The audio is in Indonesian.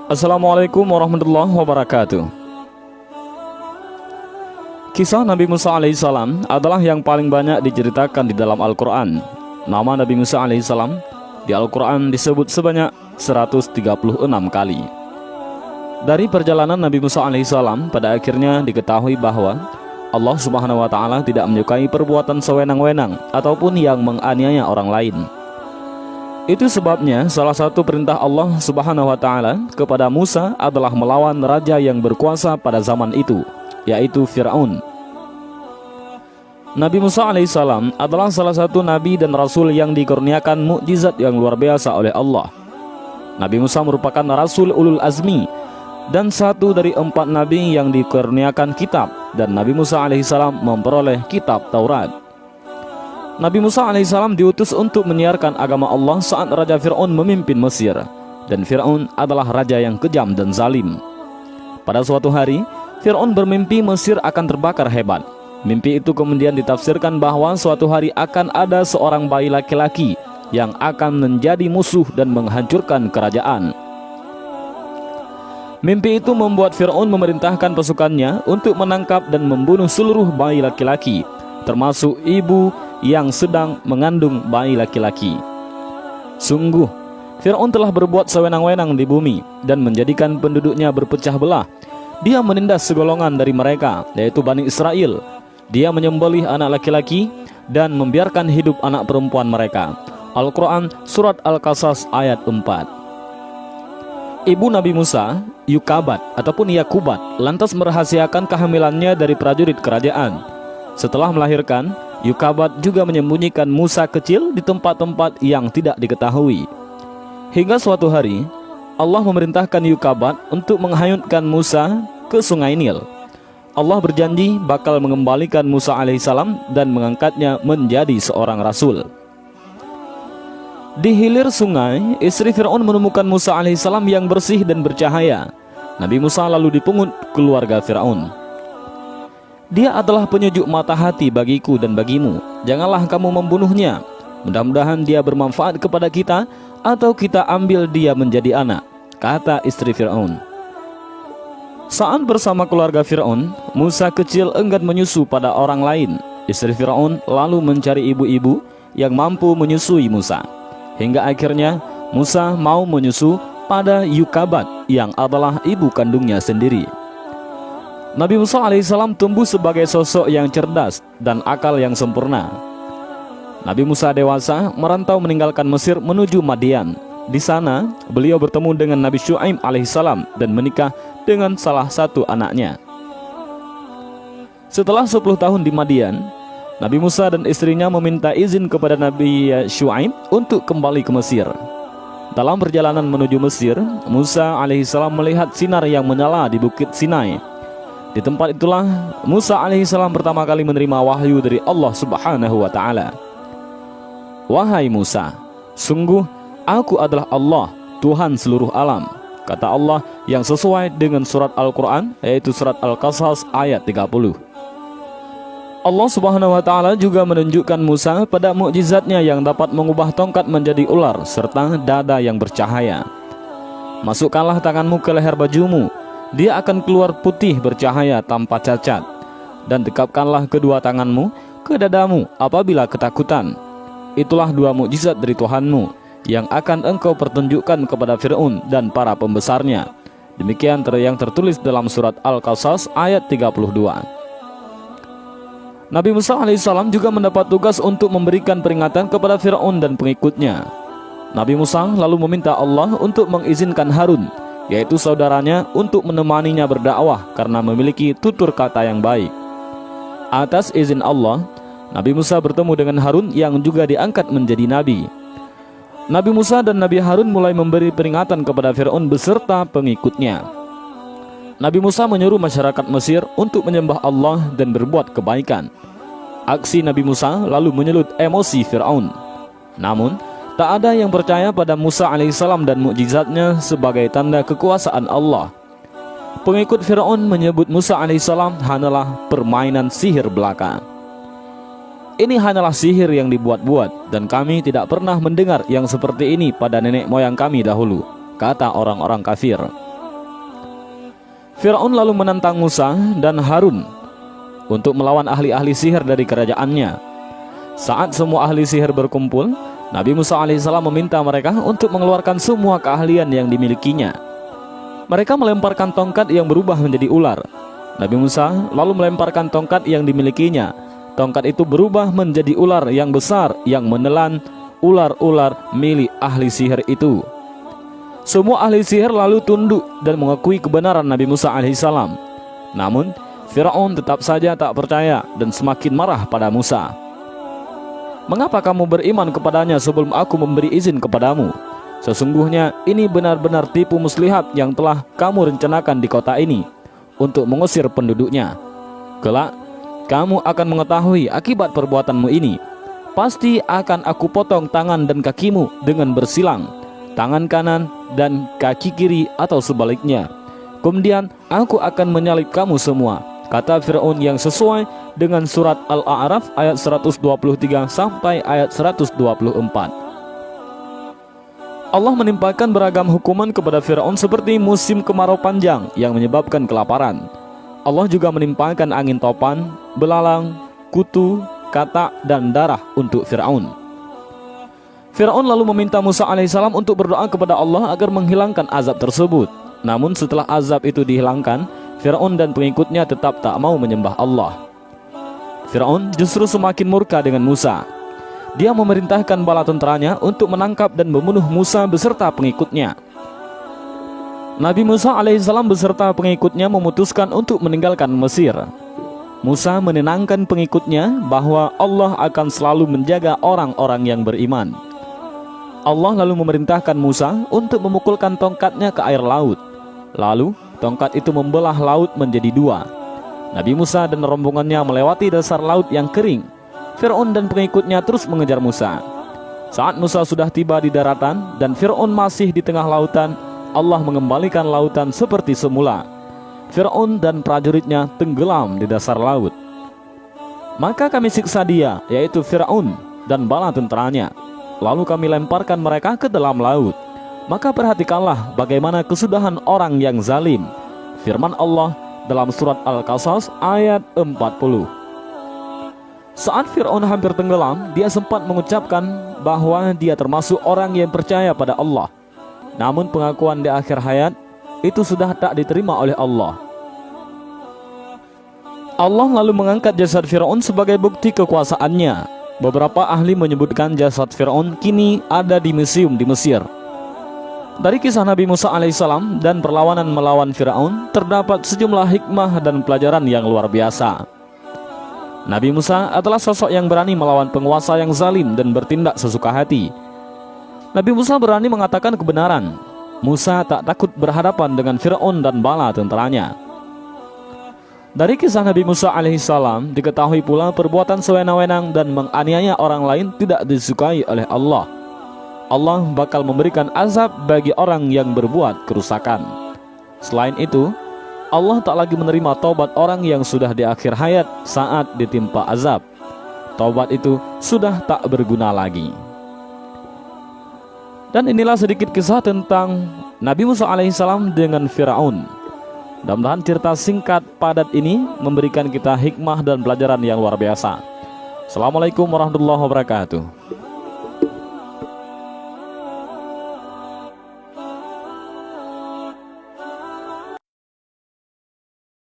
Assalamualaikum warahmatullahi wabarakatuh. Kisah Nabi Musa alaihissalam adalah yang paling banyak diceritakan di dalam Al-Quran. Nama Nabi Musa alaihissalam di Al-Quran disebut sebanyak 136 kali. Dari perjalanan Nabi Musa alaihissalam, pada akhirnya diketahui bahwa Allah subhanahu wa ta'ala tidak menyukai perbuatan sewenang-wenang ataupun yang menganiaya orang lain. Itu sebabnya salah satu perintah Allah subhanahu wa ta'ala kepada Musa adalah melawan raja yang berkuasa pada zaman itu, yaitu Fir'aun. Nabi Musa alaihissalam adalah salah satu nabi dan rasul yang dikurniakan mukjizat yang luar biasa oleh Allah. Nabi Musa merupakan rasul ulul azmi dan satu dari 4 nabi yang dikurniakan kitab, dan Nabi Musa alaihissalam memperoleh kitab Taurat. Nabi Musa alaihissalam diutus untuk menyiarkan agama Allah saat Raja Fir'aun memimpin Mesir, dan Fir'aun adalah raja yang kejam dan zalim. Pada suatu hari, Fir'aun bermimpi Mesir akan terbakar hebat. Mimpi itu kemudian ditafsirkan bahwa suatu hari akan ada seorang bayi laki-laki yang akan menjadi musuh dan menghancurkan kerajaan. Mimpi itu membuat Fir'aun memerintahkan pasukannya untuk menangkap dan membunuh seluruh bayi laki-laki, termasuk ibu yang sedang mengandung bayi laki-laki. Sungguh, Fir'aun telah berbuat sewenang-wenang di bumi dan menjadikan penduduknya berpecah belah. Dia menindas segolongan dari mereka, yaitu Bani Israel. Dia menyembelih anak laki-laki dan membiarkan hidup anak perempuan mereka. Al-Quran Surat Al-Qasas ayat 4. Ibu Nabi Musa, Yukabat ataupun Yakubat, lantas merahasiakan kehamilannya dari prajurit kerajaan. Setelah melahirkan, Yukabat juga menyembunyikan Musa kecil di tempat-tempat yang tidak diketahui. Hingga suatu hari, Allah memerintahkan Yukabat untuk menghanyutkan Musa ke sungai Nil. Allah berjanji bakal mengembalikan Musa alaihissalam dan mengangkatnya menjadi seorang rasul. Di hilir sungai, istri Fir'aun menemukan Musa alaihissalam yang bersih dan bercahaya. Nabi Musa lalu dipungut keluarga Fir'aun. Dia adalah penyejuk mata hati bagiku dan bagimu. Janganlah kamu membunuhnya. Mudah-mudahan dia bermanfaat kepada kita, atau kita ambil dia menjadi anak, kata istri Fir'aun. Saat bersama keluarga Fir'aun, Musa kecil enggan menyusu pada orang lain. Istri Fir'aun lalu mencari ibu-ibu yang mampu menyusui Musa. Hingga akhirnya Musa mau menyusu pada Yukabat yang adalah ibu kandungnya sendiri. Nabi Musa alaihissalam tumbuh sebagai sosok yang cerdas dan akal yang sempurna. Nabi Musa dewasa merantau meninggalkan Mesir menuju Madian. Di sana beliau bertemu dengan Nabi Syu'aib alaihissalam dan menikah dengan salah satu anaknya. Setelah 10 tahun di Madian, Nabi Musa dan istrinya meminta izin kepada Nabi Syu'aib untuk kembali ke Mesir. Dalam perjalanan menuju Mesir, Musa alaihissalam melihat sinar yang menyala di Bukit Sinai. Di tempat itulah Musa alaihissalam pertama kali menerima wahyu dari Allah subhanahu wa ta'ala. Wahai Musa, sungguh aku adalah Allah, Tuhan seluruh alam, kata Allah yang sesuai dengan surat Al-Quran, yaitu surat Al-Qasas ayat 30. Allah subhanahu wa ta'ala juga menunjukkan Musa pada mukjizatnya yang dapat mengubah tongkat menjadi ular serta dada yang bercahaya. Masukkanlah tanganmu ke leher bajumu, dia akan keluar putih bercahaya tanpa cacat. Dan dekapkanlah kedua tanganmu ke dadamu apabila ketakutan. Itulah 2 mukjizat dari Tuhanmu yang akan engkau pertunjukkan kepada Fir'aun dan para pembesarnya. Demikian yang tertulis dalam surat Al-Qasas ayat 32. Nabi Musa alaihissalam juga mendapat tugas untuk memberikan peringatan kepada Fir'aun dan pengikutnya. Nabi Musa lalu meminta Allah untuk mengizinkan Harun, yaitu saudaranya, untuk menemaninya berdakwah karena memiliki tutur kata yang baik. Atas izin Allah, Nabi Musa bertemu dengan Harun yang juga diangkat menjadi nabi. Nabi Musa dan Nabi Harun mulai memberi peringatan kepada Fir'aun beserta pengikutnya. Nabi Musa menyuruh masyarakat Mesir untuk menyembah Allah dan berbuat kebaikan. Aksi Nabi Musa lalu menyulut emosi Fir'aun. Namun tak ada yang percaya pada Musa alaihissalam dan mukjizatnya sebagai tanda kekuasaan Allah. Pengikut Fir'aun menyebut Musa alaihissalam hanyalah permainan sihir belaka. Ini hanyalah sihir yang dibuat-buat, dan kami tidak pernah mendengar yang seperti ini pada nenek moyang kami dahulu, kata orang-orang kafir. Firaun lalu menantang Musa dan Harun untuk melawan ahli-ahli sihir dari kerajaannya. Saat semua ahli sihir berkumpul, Nabi Musa alaihissalam meminta mereka untuk mengeluarkan semua keahlian yang dimilikinya. Mereka melemparkan tongkat yang berubah menjadi ular. Nabi Musa lalu melemparkan tongkat yang dimilikinya. Tongkat itu berubah menjadi ular yang besar yang menelan ular-ular milik ahli sihir itu. Semua ahli sihir lalu tunduk dan mengakui kebenaran Nabi Musa alaihissalam. Namun Firaun tetap saja tak percaya dan semakin marah pada Musa. "Mengapa kamu beriman kepadanya sebelum aku memberi izin kepadamu? Sesungguhnya ini benar-benar tipu muslihat yang telah kamu rencanakan di kota ini untuk mengusir penduduknya. Kelak kamu akan mengetahui akibat perbuatanmu ini. Pasti akan aku potong tangan dan kakimu dengan bersilang, tangan kanan dan kaki kiri atau sebaliknya. Kemudian aku akan menyalib kamu semua," kata Firaun yang sesuai dengan surat Al-A'raf ayat 123 sampai ayat 124. Allah menimpakan beragam hukuman kepada Firaun seperti musim kemarau panjang yang menyebabkan kelaparan. Allah juga menimpakan angin topan, belalang, kutu, katak, dan darah untuk Firaun. Firaun lalu meminta Musa alaihissalam untuk berdoa kepada Allah agar menghilangkan azab tersebut. Namun setelah azab itu dihilangkan, Firaun dan pengikutnya tetap tak mau menyembah Allah. Firaun justru semakin murka dengan Musa. Dia memerintahkan bala tentaranya untuk menangkap dan membunuh Musa beserta pengikutnya. Nabi Musa alaihissalam beserta pengikutnya memutuskan untuk meninggalkan Mesir. Musa menenangkan pengikutnya bahwa Allah akan selalu menjaga orang-orang yang beriman. Allah lalu memerintahkan Musa untuk memukulkan tongkatnya ke air laut. Lalu tongkat itu membelah laut menjadi dua. Nabi Musa dan rombongannya melewati dasar laut yang kering. Firaun dan pengikutnya terus mengejar Musa. Saat Musa sudah tiba di daratan dan Firaun masih di tengah lautan, Allah mengembalikan lautan seperti semula. Firaun dan prajuritnya tenggelam di dasar laut. Maka kami siksa dia, yaitu Firaun dan bala tentaranya. Lalu kami lemparkan mereka ke dalam laut. Maka perhatikanlah bagaimana kesudahan orang yang zalim. Firman Allah dalam surat Al-Qasas ayat 40. Saat Firaun hampir tenggelam, dia sempat mengucapkan bahwa dia termasuk orang yang percaya pada Allah. Namun pengakuan di akhir hayat itu sudah tak diterima oleh Allah. Allah lalu mengangkat jasad Firaun sebagai bukti kekuasaannya. Beberapa ahli menyebutkan jasad Firaun kini ada di museum di Mesir. Dari kisah Nabi Musa alaihissalam dan perlawanan melawan Firaun terdapat sejumlah hikmah dan pelajaran yang luar biasa. Nabi Musa adalah sosok yang berani melawan penguasa yang zalim dan bertindak sesuka hati. Nabi Musa berani mengatakan kebenaran. Musa tak takut berhadapan dengan Firaun dan bala tentaranya. Dari kisah Nabi Musa alaihissalam diketahui pula perbuatan sewenang-wenang dan menganiaya orang lain tidak disukai oleh Allah. Allah bakal memberikan azab bagi orang yang berbuat kerusakan. Selain itu, Allah tak lagi menerima taubat orang yang sudah di akhir hayat saat ditimpa azab. Taubat itu sudah tak berguna lagi. Dan inilah sedikit kisah tentang Nabi Musa alaihissalam dengan Firaun. Mudah-mudahan cerita singkat padat ini memberikan kita hikmah dan pelajaran yang luar biasa. Assalamualaikum warahmatullahi wabarakatuh.